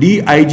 DIG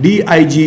DIG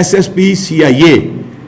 SSP CIA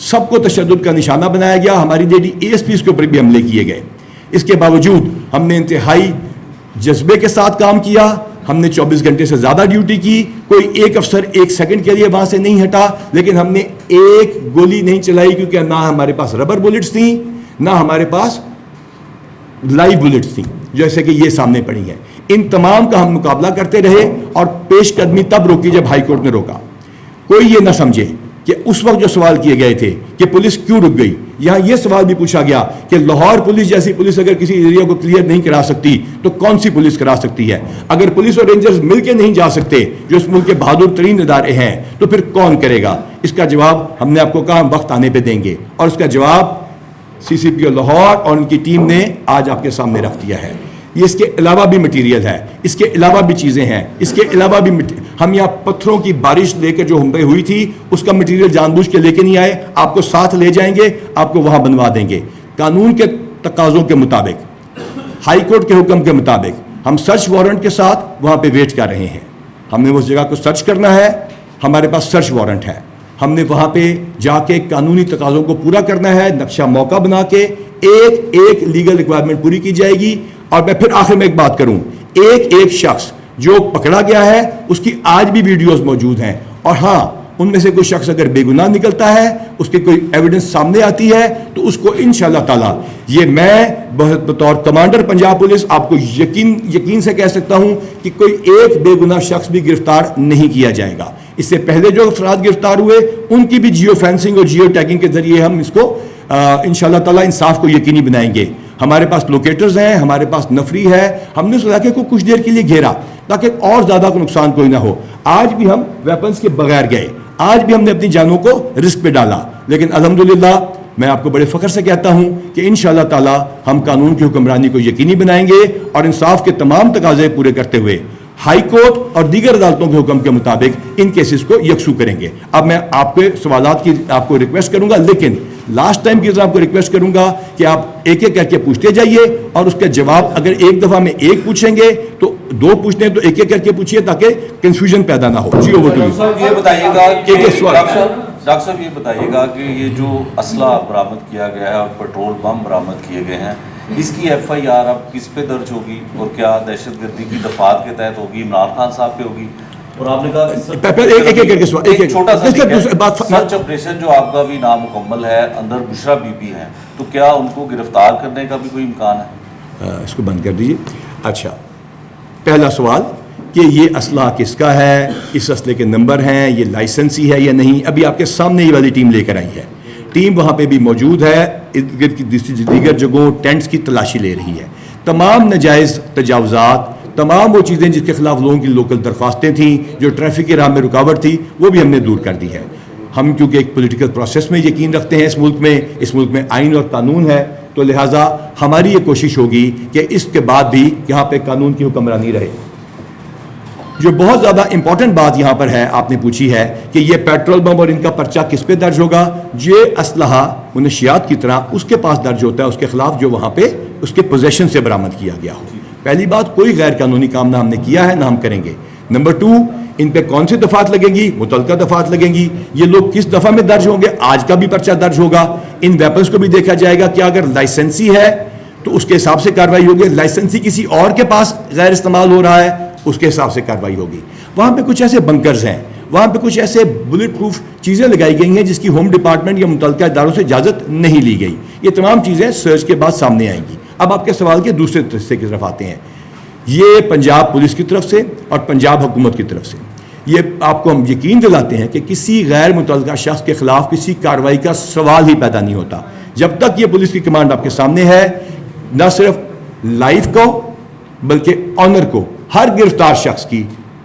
سب کو تشدد کا نشانہ بنایا گیا, ہماری لیڈی ASPs کے اوپر بھی حملے کیے گئے. اس کے باوجود ہم نے انتہائی جذبے کے ساتھ کام کیا, ہم نے 24 گھنٹے سے زیادہ ڈیوٹی کی, کوئی ایک افسر ایک سیکنڈ کے لیے وہاں سے نہیں ہٹا, لیکن ہم نے ایک گولی نہیں چلائی, کیونکہ نہ ہمارے پاس ربر بلٹس تھیں نہ ہمارے پاس لائیو بلٹس تھیں جیسے کہ یہ سامنے پڑی ہیں. ان تمام کا ہم مقابلہ کرتے رہے اور پیش قدمی تب روکی جب ہائی کورٹ نے روکا. کوئی یہ نہ سمجھے کہ اس وقت جو سوال کیے گئے تھے کہ پولیس کیوں رک گئی, یہاں یہ سوال بھی پوچھا گیا کہ لاہور پولیس جیسی پولیس اگر کسی ایریا کو کلیئر نہیں کرا سکتی تو کون سی پولیس کرا سکتی ہے؟ اگر پولیس اور رینجرز مل کے نہیں جا سکتے جو اس ملک کے بہادر ترین ادارے ہیں تو پھر کون کرے گا؟ اس کا جواب ہم نے آپ کو کہا وقت آنے پہ دیں گے, اور اس کا جواب CCPO لاہور اور ان کی ٹیم نے آج آپ کے سامنے رکھ دیا ہے. یہ اس کے علاوہ بھی مٹیریل ہے, اس کے علاوہ بھی چیزیں ہیں, اس کے علاوہ بھی ہم یہاں پتھروں کی بارش لے کے جو ہم پہ ہوئی تھی اس کا مٹیریل جان بوجھ کے لے کے نہیں آئے, آپ کو ساتھ لے جائیں گے, آپ کو وہاں بنوا دیں گے. قانون کے تقاضوں کے مطابق, ہائی کورٹ کے حکم کے مطابق ہم سرچ وارنٹ کے ساتھ وہاں پہ ویٹ کر رہے ہیں. ہم نے اس جگہ کو سرچ کرنا ہے, ہمارے پاس سرچ وارنٹ ہے, ہم نے وہاں پہ جا کے قانونی تقاضوں کو پورا کرنا ہے, نقشہ موقع بنا کے ایک ایک لیگل ریکوائرمنٹ پوری کی جائے گی. اور میں پھر آخر میں ایک بات کروں, ایک ایک شخص جو پکڑا گیا ہے اس کی آج بھی ویڈیوز موجود ہیں, اور ہاں ان میں سے کوئی شخص اگر بے گناہ نکلتا ہے, اس کی کوئی ایویڈنس سامنے آتی ہے تو اس کو انشاءاللہ تعالی, یہ میں بطور کمانڈر پنجاب پولیس آپ کو یقین سے کہہ سکتا ہوں کہ کوئی ایک بے گناہ شخص بھی گرفتار نہیں کیا جائے گا. اس سے پہلے جو افراد گرفتار ہوئے ان کی بھی جیو فینسنگ اور جیو ٹیگنگ کے ذریعے ہم اس کو انشاءاللہ تعالی انصاف کو یقینی بنائیں گے. ہمارے پاس لوکیٹرز ہیں, ہمارے پاس نفری ہے, ہم نے اس علاقے کو کچھ دیر کے لیے گھیرا تاکہ اور زیادہ کو نقصان کوئی نہ ہو. آج بھی ہم ویپنز کے بغیر گئے, آج بھی ہم نے اپنی جانوں کو رسک پہ ڈالا, لیکن الحمدللہ میں آپ کو بڑے فخر سے کہتا ہوں کہ انشاءاللہ تعالی ہم قانون کی حکمرانی کو یقینی بنائیں گے اور انصاف کے تمام تقاضے پورے کرتے ہوئے ہائی کورٹ اور دیگر عدالتوں کے حکم کے مطابق ان کیسز کو یکسو کریں گے. اب میں آپ کے سوالات کی آپ کو ریکویسٹ کروں گا, لیکن لاسٹ ٹائم کی طرح آپ کو ریکویسٹ کروں گا کہ آپ ایک ایک کر کے پوچھتے جائیے, اور اس کا جواب اگر ایک دفعہ میں ایک پوچھیں گے تو دو پوچھتے ہیں تو ایک ایک کر کے پوچھیے تاکہ کنفیوژن پیدا نہ ہو. G over to you. یہ بتائیے گا ڈاکٹر صاحب یہ بتائیے گا کہ یہ جو اسلحہ برآمد کیا گیا ہے اور پیٹرول بم برآمد کیے گئے ہیں, اس کی FIR اب کس پہ درج ہوگی, اور کیا دہشت گردی کی دفعات کے تحت ہوگی, عمران خان صاحب پہ ہوگی؟ اور آپ نے کہا ایک چھوٹا سا سرچ آپریشن جو آپ کا بھی نامکمل ہے, اندر بشرا بی بی ہیں, تو کیا ان کو گرفتار کرنے کا بھی کوئی امکان ہے؟ اس کو بند کر دیجیے. اچھا, پہلا سوال کہ یہ اسلحہ کس کا ہے, اس اسلحے کے نمبر ہیں, یہ لائسنسی ہے یا نہیں, ابھی آپ کے سامنے یہ والی ٹیم لے کر آئی ہے. ٹیم وہاں پہ بھی موجود ہے, ارد گرد کی دیگر جگہوں ٹینٹس کی تلاشی لے رہی ہے. تمام ناجائز تجاوزات, تمام وہ چیزیں جس کے خلاف لوگوں کی لوکل درخواستیں تھیں, جو ٹریفک کی راہ میں رکاوٹ تھی, وہ بھی ہم نے دور کر دی ہے. ہم کیونکہ ایک پولیٹیکل پروسیس میں یقین رکھتے ہیں, اس ملک میں آئین اور قانون ہے, تو لہٰذا ہماری یہ کوشش ہوگی کہ اس کے بعد بھی یہاں پہ قانون کی حکمرانی رہے. جو بہت زیادہ امپورٹنٹ بات یہاں پر ہے, آپ نے پوچھی ہے کہ یہ پیٹرول بم اور ان کا پرچہ کس پہ درج ہوگا. یہ اسلحہ منشیات کی طرح اس کے پاس درج ہوتا ہے اس کے خلاف جو وہاں پہ اس کے پوزیشن سے برآمد کیا گیا ہو. پہلی بات, کوئی غیر قانونی کام نہ ہم نے کیا ہے نہ ہم کریں گے. نمبر 2, ان پہ کون سی دفعات لگیں گی, متعلقہ دفعات لگیں گی, یہ لوگ کس دفعہ میں درج ہوں گے, آج کا بھی پرچہ درج ہوگا. ان ویپنس کو بھی دیکھا جائے گا کہ اگر لائسنسی ہے تو اس کے حساب سے کارروائی ہوگی, لائسنسی کسی اور کے پاس غیر استعمال ہو رہا ہے اس کے حساب سے کارروائی ہوگی. وہاں پہ کچھ ایسے بنکرز ہیں, وہاں پہ کچھ ایسے بلٹ پروف چیزیں لگائی گئی ہیں جس کی ہوم ڈپارٹمنٹ یا متعلقہ اداروں سے اجازت نہیں لی گئی. یہ تمام چیزیں سرچ کے بعد سامنے آئیں گی. اب آپ کے سوال کے دوسرے حصے کی طرف آتے ہیں. یہ پنجاب پولیس کی طرف سے اور پنجاب حکومت کی طرف سے یہ آپ کو ہم یقین دلاتے ہیں کہ کسی غیر متعلقہ شخص کے خلاف کسی کارروائی کا سوال ہی پیدا نہیں ہوتا جب تک یہ پولیس کی کمانڈ آپ کے سامنے ہے. نہ صرف لائف کو بلکہ آنر کو ہر گرفتار شخص کی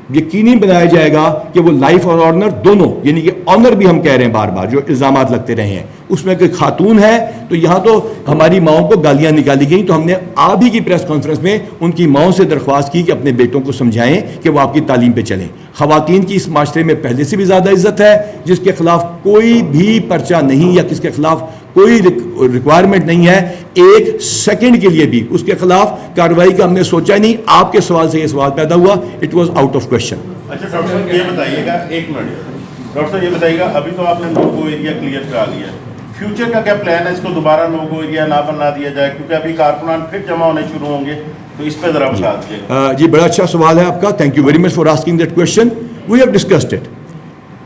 یقینی بنایا جائے گا کہ وہ لائف اور آنر دونوں, یعنی کہ آنر بھی ہم کہہ رہے ہیں بار بار جو الزامات لگتے رہے ہیں, اس میں کوئی خاتون ہے تو یہاں تو ہماری ماؤں کو گالیاں نکالی گئیں, تو ہم نے آپ ہی کی پریس کانفرنس میں ان کی ماؤں سے درخواست کی کہ اپنے بیٹوں کو سمجھائیں کہ وہ آپ کی تعلیم پہ چلیں. خواتین کی اس معاشرے میں پہلے سے بھی زیادہ عزت ہے, جس کے خلاف کوئی بھی پرچہ نہیں یا کس کے خلاف کوئی ریکوائرمنٹ نہیں ہے, ایک سیکنڈ کے لیے بھی اس کے خلاف کارروائی کا ہم نے سوچا ہی نہیں. آپ کے سوال سے یہ سوال پیدا ہوا, it was out of question. اچھا ڈاکٹر صاحب یہ بتائیے گا, ایک منٹ, ڈاکٹر صاحب یہ بتائیے گا, ابھی تو آپ نے نو گو ایریا کلیئر کرا لیا ہے, فیوچر کا کیا پلان ہے, اس کو دوبارہ نو گو ایریا نہ بنا دیا جائے, کیونکہ ابھی کارکنان پھر جمع ہونے شروع ہوں گے, تو اس پہ ذرا بتا دیجیے. جی بڑا اچھا سوال ہے آپ کا, thank you very much for asking that question. We have discussed it.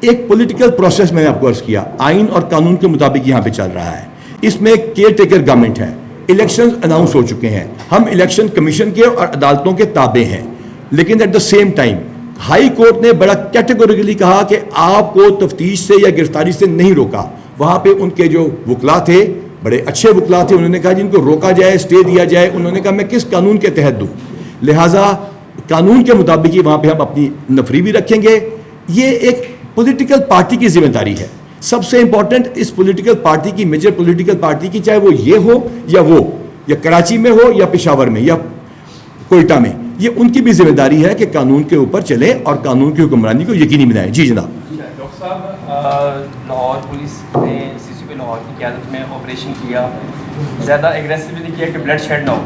ایک پولیٹیکل پروسیس میں نے آپ کو عرض کیا, آئین اور قانون کے مطابق یہاں پہ چل رہا ہے. اس میں کیئر ٹیکر گورنمنٹ ہے, الیکشن اناؤنس ہو چکے ہیں, ہم الیکشن کمیشن کے اور عدالتوں کے تابع ہیں, لیکن at the same time high court نے بڑا کیٹیگوریکلی کہا کہ آپ کو تفتیش سے یا گرفتاری سے نہیں روکا. وہاں پہ ان کے جو وکلا تھے, بڑے اچھے وکلا تھے, انہوں نے کہا جن کو روکا جائے, اسٹے دیا جائے, انہوں نے کہا میں کس قانون کے تحت دوں, لہٰذا قانون کے مطابق ہی وہاں پہ ہم اپنی نفری بھی رکھیں گے. یہ ایک پولیٹیکل پارٹی کی ذمہ داری ہے. سب سے امپورٹنٹ اس پولیٹیکل پارٹی کی, میجر پولیٹیکل پارٹی کی, چاہے وہ یہ ہو یا وہ, یا کراچی میں ہو یا پشاور میں یا کوئٹہ میں, یہ ان کی بھی ذمہ داری ہے کہ قانون کے اوپر چلے اور قانون کی حکمرانی کو یقینی بنائیں. جی جناب. ڈاکٹر صاحب, لاہور پولیس نے سی سی پی لاہور کی قیادت میں آپریشن کیا, زیادہ ایگریسولی کیا کہ بلڈ شیڈ نہ ہو.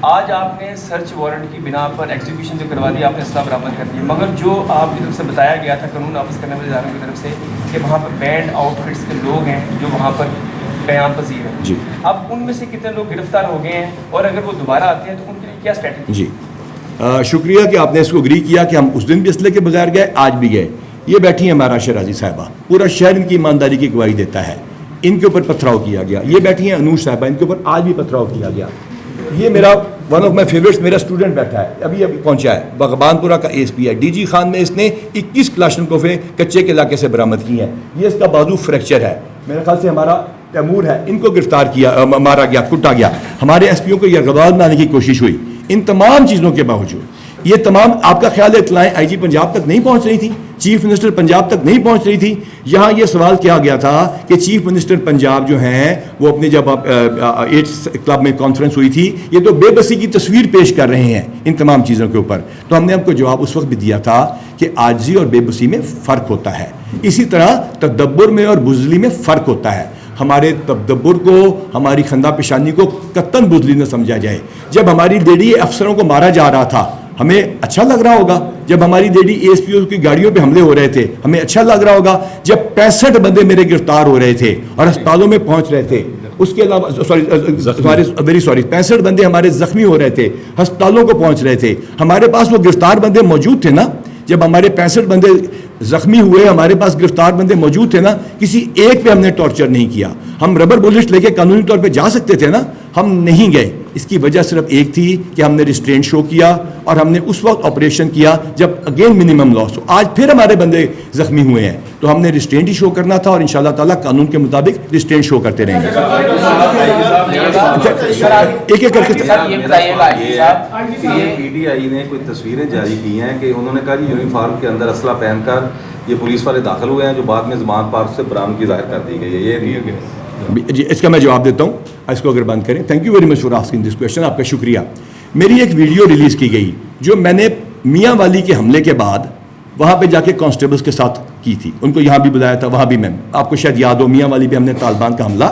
آج آپ نے سرچ وارنٹ کی بنا پر ایگزیکیوشن جو کروا دی, آپ نے اسلحہ برآمد کر دیا, مگر جو آپ کی طرف سے بتایا گیا تھا قانون نافذ کرنے والے اداروں کی طرف سے کہ وہاں پر بینڈ آؤٹ فٹس کے لوگ ہیں جو وہاں پر بیان پذیر ہیں, جی, اب ان میں سے کتنے لوگ گرفتار ہو گئے ہیں, اور اگر وہ دوبارہ آتے ہیں تو ان کے لیے کیا اسٹریٹجی؟ جی شکریہ کہ آپ نے اس کو اگری کیا کہ ہم اس دن بھی اسلحے کے بغیر گئے, آج بھی گئے. یہ بیٹھی ہیں ہمارا شرازی صاحبہ, پورا شہر ان کی ایمانداری کی گواہی دیتا ہے. ان کے اوپر پتھراؤ کیا گیا. یہ بیٹھی ہیں انوش صاحبہ, ان کے اوپر آج بھی پتھراؤ کیا گیا. یہ میرا ون آف مائی فیوریٹس, میرا اسٹوڈنٹ بیٹھا ہے, ابھی پہنچا ہے, بغبان پورہ کا ایس پی ہے. ڈی جی خان میں اس نے 21 کلاشنکوفیں کچے کے علاقے سے برآمد کی ہیں. یہ اس کا بازو فریکچر ہے, میرے خیال سے ہمارا تیمور ہے, ان کو گرفتار کیا, مارا گیا, کٹا گیا. ہمارے ایس پیوں کو یہ غدار بنانے کی کوشش ہوئی. ان تمام چیزوں کے باوجود یہ تمام آپ کا خیال ہے اطلاعیں آئی جی پنجاب تک نہیں پہنچ رہی تھی, چیف منسٹر پنجاب تک نہیں پہنچ رہی تھی. یہاں یہ سوال کیا گیا تھا کہ چیف منسٹر پنجاب جو ہیں وہ اپنے جب 8 کلب میں کانفرنس ہوئی تھی, یہ تو بے بسی کی تصویر پیش کر رہے ہیں ان تمام چیزوں کے اوپر. تو ہم نے آپ کو جواب اس وقت بھی دیا تھا کہ عاجزی اور بے بسی میں فرق ہوتا ہے, اسی طرح تدبر میں اور بزدلی میں فرق ہوتا ہے. ہمارے تدبر کو, ہماری خندہ پیشانی کو قطعاً بزدلی نہ سمجھا جائے. جب ہماری لیڈی افسروں کو مارا جا رہا تھا ہمیں اچھا لگ رہا ہوگا, جب ہماری لیڈی ایس پی او کی گاڑیوں پہ حملے ہو رہے تھے ہمیں اچھا لگ رہا ہوگا, جب 65 بندے میرے گرفتار ہو رہے تھے اور اسپتالوں میں پہنچ رہے تھے, اس کے علاوہ ویری سوری 65 بندے ہمارے زخمی ہو رہے تھے, ہسپتالوں کو پہنچ رہے تھے, ہمارے پاس وہ گرفتار بندے موجود تھے نا. جب ہمارے 65 بندے زخمی ہوئے, ہمارے پاس گرفتار بندے موجود تھے نا, کسی ایک پہ ہم نے ٹارچر نہیں کیا. ہم ربر بلٹ لے کے قانونی طور پہ جا سکتے تھے نا, ہم نہیں گئے. اس کی وجہ صرف ایک تھی کہ ہم نے ریسٹرینٹ شو کیا اور ہم نے اس وقت آپریشن کیا جب اگین منیمم لاس ہو. آج پھر ہمارے بندے زخمی ہوئے ہیں تو ہم نے ریسٹرینٹ ہی شو کرنا تھا, اور انشاءاللہ تعالیٰ قانون کے مطابق ریسٹرینٹ شو کرتے رہیں گے. ایک ایک کر کے پی ٹی آئی نے کوئی تصویریں جاری کی ہیں کہ انہوں نے کہا کہ یونیفارم کے اندر اسلحہ پہن کر یہ پولیس والے داخل ہوئے ہیں, جو بعد میں ضمانت پارک سے برآمدگی ظاہر کر دی گئی ہے. یہ جی اس کا میں جواب دیتا ہوں, اس کو اگر بند کریں. Thank you very much for asking this question, آپ کا شکریہ. میری ایک ویڈیو ریلیز کی گئی جو میں نے میاں والی کے حملے کے بعد وہاں پہ جا کے کانسٹیبلز کے ساتھ کی تھی. ان کو یہاں بھی بلایا تھا, وہاں بھی میں, آپ کو شاید یاد ہو, میاں والی پہ ہم نے طالبان کا حملہ,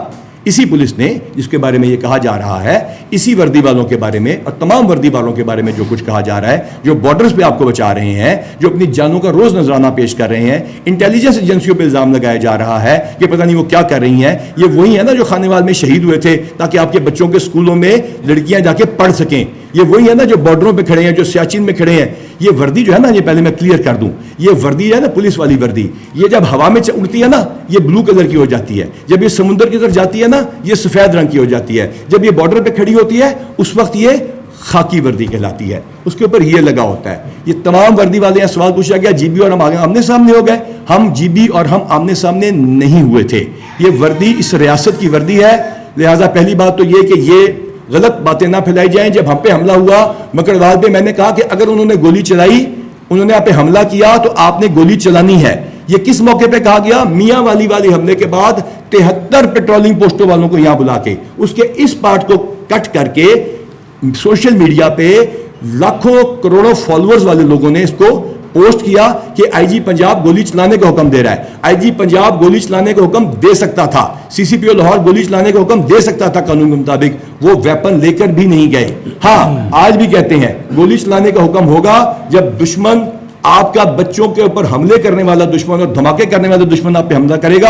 اسی پولیس نے جس کے بارے میں یہ کہا جا رہا ہے, اسی وردی والوں کے بارے میں اور تمام وردی والوں کے بارے میں جو کچھ کہا جا رہا ہے, جو بارڈرز پہ آپ کو بچا رہے ہیں, جو اپنی جانوں کا روز نذرانہ پیش کر رہے ہیں, انٹیلیجنس ایجنسیوں پہ الزام لگایا جا رہا ہے کہ پتہ نہیں وہ کیا کر رہی ہیں. یہ وہی ہے نا جو خانیوال میں شہید ہوئے تھے تاکہ آپ کے بچوں کے اسکولوں میں لڑکیاں جا کے پڑھ سکیں. یہ وہی ہے نا جو بارڈروں پہ کھڑے ہیں, جو سیاچن میں کھڑے ہیں. یہ وردی جو ہے نا, یہ پہلے میں کلیئر کر دوں, یہ وردی ہے نا پولیس والی وردی, یہ جب ہوا میں اڑتی ہے نا یہ بلو کلر کی ہو جاتی ہے, جب یہ سمندر کی طرف جاتی ہے نا یہ سفید رنگ کی ہو جاتی ہے, جب یہ بارڈر پہ کھڑی ہوتی ہے اس وقت یہ خاکی وردی کہلاتی ہے, اس کے اوپر یہ لگا ہوتا ہے. یہ تمام وردی والے ہیں. سوال پوچھا گیا جی بی اور ہم آمنے سامنے ہو گئے, ہم جی بی اور ہم آمنے سامنے نہیں ہوئے تھے. یہ وردی اس ریاست کی وردی ہے, لہٰذا پہلی بات تو یہ کہ یہ غلط باتیں نہ پھیلائی جائیں. جب ہم پہ حملہ ہوا مکڑوال پہ, میں نے کہا کہ اگر انہوں نے گولی چلائی, انہوں نے آپ پہ حملہ کیا تو آپ نے گولی چلانی ہے. یہ کس موقع پہ کہا گیا؟ میاں والی حملے کے بعد 73 پیٹرولنگ پوسٹوں والوں کو یہاں بلا کے, اس کے اس پارٹ کو کٹ کر کے سوشل میڈیا پہ لاکھوں کروڑوں فالوورز والے لوگوں نے اس کو پوسٹ کیا کہ آئی جی پنجاب گولی چلانے کا حکم دے رہا ہے. آئی جی پنجاب گولی چلانے کا حکم دے سکتا تھا, سی سی پی او لاہور گولی چلانے کا حکم دے سکتا تھا قانون کے مطابق, وہ ویپن لے کر بھی نہیں گئے. ہاں آج بھی کہتے ہیں گولی چلانے کا حکم ہوگا جب دشمن آپ کا بچوں کے اوپر حملے کرنے والا دشمن اور دھماکے کرنے والا دشمن آپ پہ حملہ کرے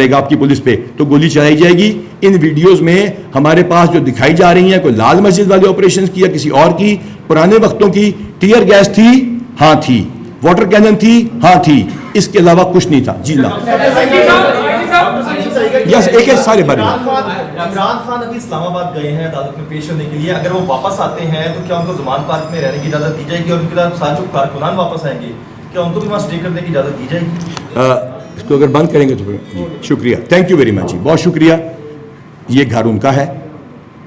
گا، آپ کی پولیس پہ، تو گولی چلائی جائے گی۔ ان ویڈیوز میں ہمارے پاس جو دکھائی جا رہی ہیں، کوئی لال مسجد والے آپریشنز کی یا کسی اور کی، پرانے وقتوں کی، ٹیئر گیس تھی، ہاں تھی، واٹر کینن تھی، ہاں تھی، اس کے علاوہ کچھ نہیں تھا۔ جی نا یس، ایک سارے بارے میں عمران خان ابھی اسلام آباد گئے ہیں عدالت میں پیش ہونے کے لیے، اگر وہ واپس آتے ہیں تو کیا ان کو زمان پارک میں رہنے کی اجازت دی جائے گی؟ اور ان کے ساتھ جو کارکنان واپس آئیں گے کیا ان کو بھی وہاں اسٹے کرنے کی اجازت دی جائے گی؟ اس کو اگر بند کریں گے تو شکریہ، تھینک یو ویری مچ جی، بہت شکریہ۔ یہ گھر ان کا ہے،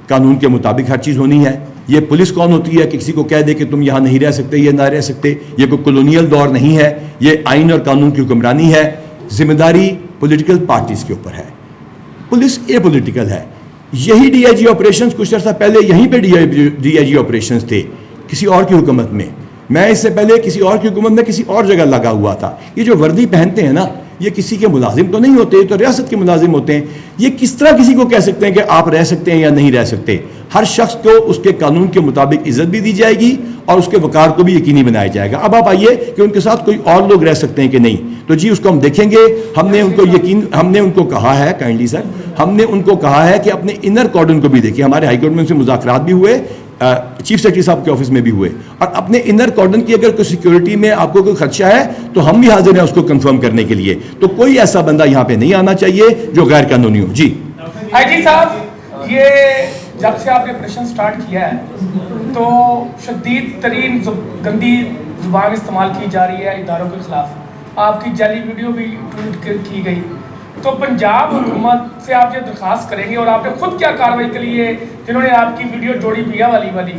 قانون کے مطابق ہر چیز ہونی ہے۔ یہ پولیس کون ہوتی ہے کہ کسی کو کہہ دے کہ تم یہاں نہیں رہ سکتے، یہ نہ رہ سکتے؟ یہ کوئی کولونیل دور نہیں ہے، یہ آئین اور قانون کی حکمرانی ہے۔ ذمہ داری پولیٹیکل پارٹیز کے اوپر ہے، پولیس اے پولیٹیکل ہے۔ یہی ڈی آئی جی آپریشنز کچھ عرصہ پہلے یہیں پہ ڈی آئی جی آپریشنز تھے کسی اور کی حکومت میں، میں اس سے پہلے کسی اور کی حکومت میں کسی اور جگہ لگا ہوا تھا۔ یہ جو وردی پہنتے ہیں نا، یہ کسی کے ملازم تو نہیں ہوتے، یہ تو ریاست کے ملازم ہوتے ہیں۔ یہ کس طرح کسی کو کہہ سکتے ہیں کہ آپ رہ سکتے ہیں یا نہیں رہ سکتے؟ ہر شخص کو اس کے قانون کے مطابق عزت بھی دی جائے گی اور اس کے وقار کو بھی یقینی بنایا جائے گا۔ اب آپ آئیے کہ ان کے ساتھ کوئی اور لوگ رہ سکتے ہیں کہ نہیں، تو جی اس کو ہم دیکھیں گے۔ ہم نے ان کو کہا ہے، کائنڈلی سر، ہم نے ان کو کہا ہے کہ اپنے انر کارڈن کو بھی دیکھیں۔ ہمارے ہائی کورٹ میں ان سے مذاکرات بھی ہوئے، چیف سیکرٹری صاحب کے آفس میں بھی ہوئے، اور اپنے انر کارڈن کی اگر کوئی سیکیورٹی میں آپ کو کوئی خدشہ ہے تو ہم بھی حاضر ہیں اس کو کنفرم کرنے کے لیے۔ تو کوئی ایسا بندہ یہاں پہ نہیں آنا چاہیے جو غیر قانونی ہو۔ جی آئی جی صاحب، یہ جب سے آپ نے آپریشن سٹارٹ کیا ہے تو شدید ترین گندی زبان استعمال کی جا رہی ہے اداروں کے خلاف، آپ کی جعلی ویڈیو بھی ٹویٹ کی گئی، تو پنجاب حکومت سے آپ یہ درخواست کریں گے، اور آپ نے خود کیا کارروائی کے لیے جنہوں نے آپ کی ویڈیو جوڑی پیا والی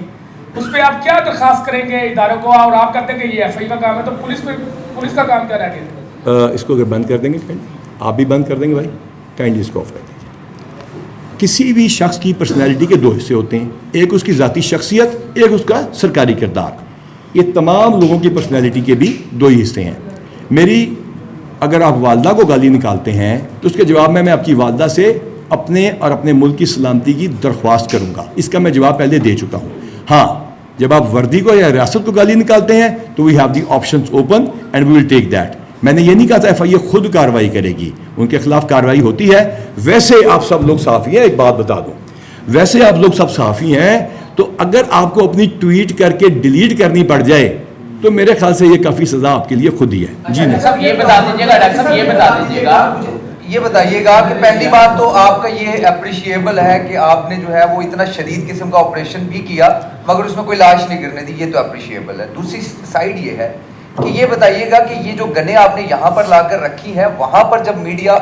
اس پہ آپ کیا درخواست کریں گے اداروں کو؟ اور آپ کہتے ہیں کہ یہ ایف آئی کا کام ہے، تو پولیس کا کام کیا رہ گیا؟ اس کو اگر بند کر دیں گے، آپ بھی بند کر دیں گے بھائی، کائنڈلی اس کو آف کر دیجیے۔ کسی بھی شخص کی پرسنالٹی کے دو حصے ہوتے ہیں، ایک اس کی ذاتی شخصیت، ایک اس کا سرکاری کردار۔ یہ تمام لوگوں کی پرسنالٹی کے بھی دو ہی حصے ہیں۔ میری اگر آپ والدہ کو گالی نکالتے ہیں تو اس کے جواب میں آپ کی والدہ سے اپنے اور اپنے ملک کی سلامتی کی درخواست کروں گا، اس کا میں جواب پہلے دے چکا ہوں۔ ہاں، جب آپ وردی کو یا ریاست کو گالی نکالتے ہیں تو we have the options open and we will take that. میں نے یہ نہیں کہا تھا ایف آئی اے خود کارروائی کرے گی، ان کے خلاف کارروائی ہوتی ہے۔ ویسے آپ سب لوگ صحافی ہیں، ایک بات بتا دوں، ویسے آپ لوگ سب صحافی ہیں، تو اگر آپ کو اپنی ٹویٹ کر کے ڈیلیٹ کرنی پڑ جائے تو میرے خیال سے یہ کافی سزا آپ کے لیے خود ہی ہے۔ جی نہیں، یہ بتا دیجیے گا ڈاکٹر صاحب، یہ بتائیے گا کہ پہلی بات تو آپ کا یہ اپریشیبل ہے کہ آپ نے جو ہے وہ اتنا شدید قسم کا آپریشن بھی کیا مگر اس میں کوئی لاش نہیں گرنے دی، یہ تو اپریشیبل ہے۔ دوسری سائڈ یہ ہے کہ یہ بتائیے گا کہ یہ جو گنیں آپ نے یہاں پر لا کر رکھی ہیں، وہاں پر جب میڈیا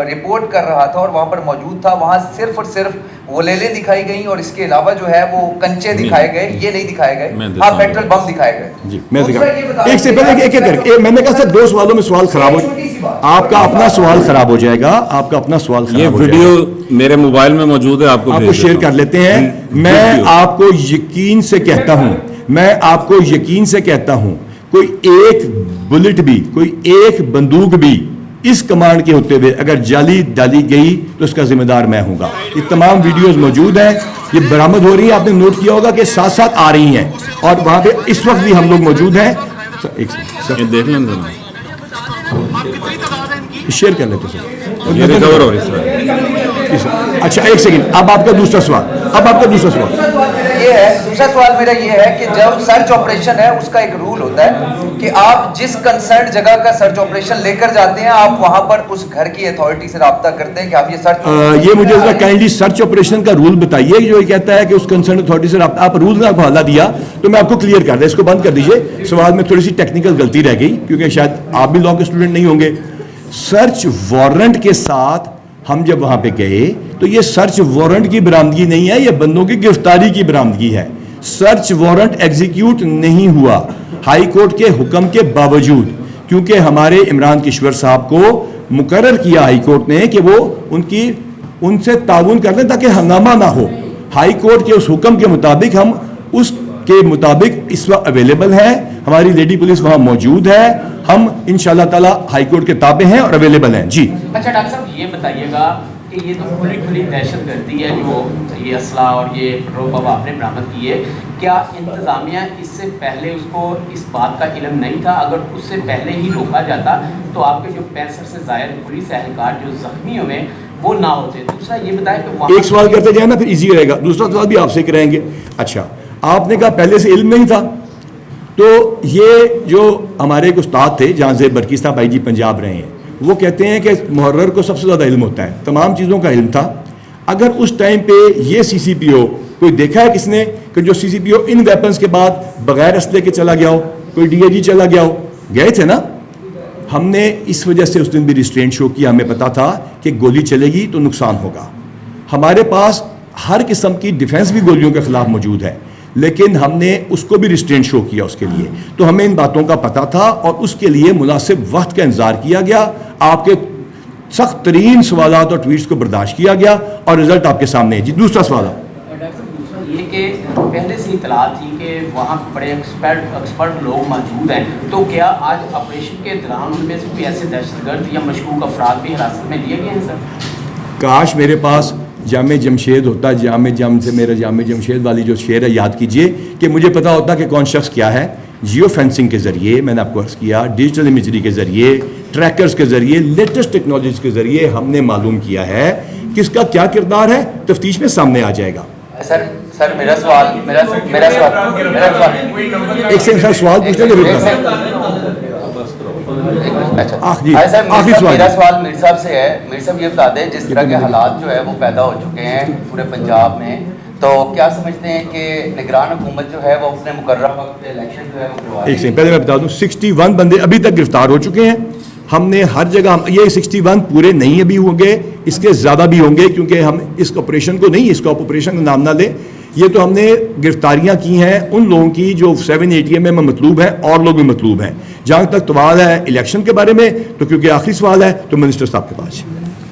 رپورٹ کر رہا تھا اور وہاں پر موجود تھا، وہاں صرف اور صرف وہ لیلیں دکھائی گئیں اور اس کے علاوہ جو ہے وہ کنچے دکھائے گئے، یہ نہیں دکھائے گئے، ہاں پیٹرول بم دکھائے گئے۔ جی میں ایک سے پہلے ایک کر کے میں نے کہا سر 2 سوالوں میں سوال خراب ہو، آپ کا اپنا سوال خراب ہو جائے گا، آپ کا اپنا سوال خراب ہو جائے گا۔ یہ ویڈیو میرے موبائل میں موجود ہے، آپ کو شیئر کر لیتے ہیں۔ میں آپ کو یقین سے کہتا ہوں کوئی ایک بلٹ بھی، کوئی ایک بندوق بھی اس کمانڈ کے ہوتے ہوئے اگر جعلی ڈالی گئی تو اس کا ذمہ دار میں ہوں گا۔ یہ تمام ویڈیوز موجود ہیں، یہ برآمد ہو رہی ہیں، آپ نے نوٹ کیا ہوگا کہ ساتھ ساتھ آ رہی ہیں، اور وہاں پہ اس وقت بھی ہم لوگ موجود ہیں۔ دیکھ لیں شیئر کر لیتے سر۔ اچھا ایک سیکنڈ، اب آپ کا دوسرا سوال، یہ ہے دوسرا سوال میرا یہ ہے کہ جب سرچ آپریشن ہے اس کا ایک رول ہوتا ہے کہ آپ جس کنسرن جگہ کا سرچ آپریشن لے کر جاتے ہیں آپ وہاں پر اس گھر کی اتھارٹی سے رابطہ کرتے ہیں کہ آپ یہ سرچ یہ مجھے ذرا کائنڈلی سرچ آپریشن کا رول بتائیے، جو یہ کہتا ہے کہ اس کنسرن اتھارٹی سے رابطہ، آپ رول کا حوالہ دیا تو میں آپ کو کلیئر کر دیں، اس کو بند کر دیجئے۔ سوال میں تھوڑی سی ٹیکنیکل غلطی رہ گئی کیونکہ شاید آپ بھی لاء کے اسٹوڈنٹ نہیں ہوں گے۔ سرچ وارنٹ کے ساتھ ہم جب وہاں پہ گئے تو یہ سرچ وارنٹ کی برآمدگی نہیں ہے، یہ بندوں کی گرفتاری کی برآمدگی ہے۔ سرچ وارنٹ ایگزیکیوٹ نہیں ہوا ہائی کورٹ کے حکم کے باوجود، کیونکہ ہمارے عمران کشور صاحب کو مقرر کیا ہائی کورٹ نے کہ وہ ان سے تعاون کر دیں تاکہ ہنگامہ نہ ہو۔ ہائی کورٹ کے اس حکم کے مطابق ہم اس کے مطابق اس وقت اویلیبل ہیں، ہماری لیڈی پولیس وہاں موجود ہے، ہم انشاءاللہ تعالی ہائی کورٹ کے تابع ہیں اور اویلیبل ہیں۔ جی اچھا ڈاکٹر صاحب یہ بتائیے گا کہ کہ یہ تو کھلی کھلی دہشت گردی ہے جو یہ اسلحہ اور یہ پیٹرول بم آپ نے برآمد کی ہے. کیا انتظامیہ اس سے پہلے اس کو اس بات کا علم نہیں تھا؟ اگر اس سے پہلے ہی روکا جاتا تو آپ کے جو 65 سے زائد پولیس اہلکار جو زخمی ہوئے وہ نہ ہوتے. دوسرا یہ بتائیں کہ ایک سوال کرتے جائیں نا پھر ایزی رہے گا, دوسرا سوال بھی آپ سے کریں گے. اچھا, آپ نے کہا پہلے سے علم نہیں تھا, تو یہ جو ہمارے ایک استاد تھے جہاں سے برکی صاحب آئی جی پنجاب رہے ہیں, وہ کہتے ہیں کہ محرر کو سب سے زیادہ علم ہوتا ہے, تمام چیزوں کا علم تھا. اگر اس ٹائم پہ یہ سی سی پی او کوئی دیکھا ہے کس نے کہ جو سی سی پی او ان ویپنز کے بعد بغیر اسلحے کے چلا گیا ہو, کوئی ڈی اے جی چلا گیا ہو؟ گئے تھے نا. ہم نے اس وجہ سے اس دن بھی ریسٹرینٹ شو کیا, ہمیں پتا تھا کہ گولی چلے گی تو نقصان ہوگا. ہمارے پاس ہر قسم کی ڈیفنس بھی گولیوں کے خلاف موجود ہے, لیکن ہم نے اس کو بھی ریسٹرینٹ شو کیا اس کے لیے. تو ہمیں ان باتوں کا پتا تھا اور اس کے لیے مناسب وقت کا انتظار کیا گیا. آپ کے سخت ترین سوالات اور ٹویٹس کو برداشت کیا گیا اور رزلٹ آپ کے سامنے ہے. جی دوسرا سوال ہے. یہ کہ پہلے سے اطلاع تھی کہ وہاں بڑے ایکسپرٹ لوگ موجود ہیں, تو کیا آج آپریشن کے دوران ان میں سے کوئی ایسے دہشت گرد یا مشکوک افراد بھی حراست میں لیے گئے ہیں سر؟ کاش میرے پاس جامع جمشید ہوتا. جامع سے میرا جامع جمشید والی جو شعر ہے یاد کیجئے کہ مجھے پتا ہوتا کہ کون شخص کیا ہے. جیو فینسنگ کے ذریعے میں نے آپ کو عرض کیا, ڈیجیٹل امیجری کے ذریعے, ٹریکرز کے ذریعے, لیٹسٹ ٹیکنالوجیز کے ذریعے ہم نے معلوم کیا ہے کس کا کیا کردار ہے. تفتیش میں سامنے آ جائے گا. سر میرا سوال ایک سے سوال پوچھنے کے میرا سوال میر صاحب سے ہے. میر صاحب یہ بتا دیں, جس طرح کے حالات جو ہے وہ پیدا ہو چکے ہیں پورے پنجاب میں, تو کیا سمجھتے ہیں کہ نگران حکومت جو ہے وہ اپنے مقررہ وقت پہ الیکشن جو ہے وہ کروا رہی ہے؟ ایک سیکنڈ پہلے میں بتا دوں 61 بندے ابھی تک گرفتار ہو چکے ہیں. ہم نے ہر جگہ, یہ 61 پورے نہیں ابھی ہوں گے, اس کے زیادہ بھی ہوں گے, کیونکہ ہم اس آپریشن کو نہیں, اس کو آپریشن کا نام نہ لیں. یہ تو ہم نے گرفتاریاں کی ہیں ان لوگوں کی جو 780 میں مطلوب ہیں, اور لوگ بھی مطلوب ہیں. جہاں تک سوال ہے الیکشن کے بارے میں, تو کیونکہ آخری سوال ہے تو منسٹر صاحب کے پاس.